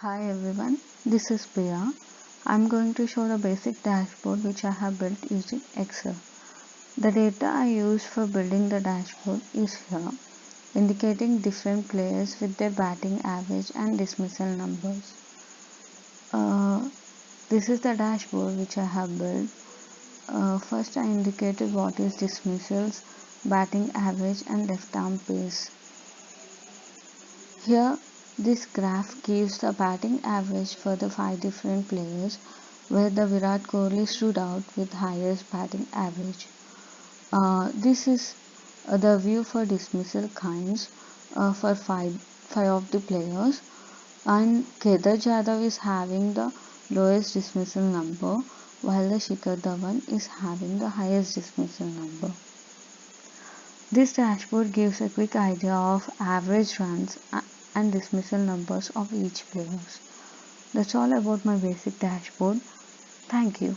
Hi everyone, this is Priya. I'm going to show the basic dashboard which I have built using Excel. The data I used for building the dashboard is here, indicating different players with their batting average and dismissal numbers. This is the dashboard which I have built. First I indicated what is dismissals, batting average and left arm pace. Here, this graph gives the batting average for the 5 different players, where the Virat Kohli stood out with highest batting average. This is the view for dismissal kinds for five of the players, and Kedar Jadhav is having the lowest dismissal number, while the Shikhar Dhawan is having the highest dismissal number. This dashboard gives a quick idea of average runs and dismissal numbers of each player. That's all about my basic dashboard. Thank you.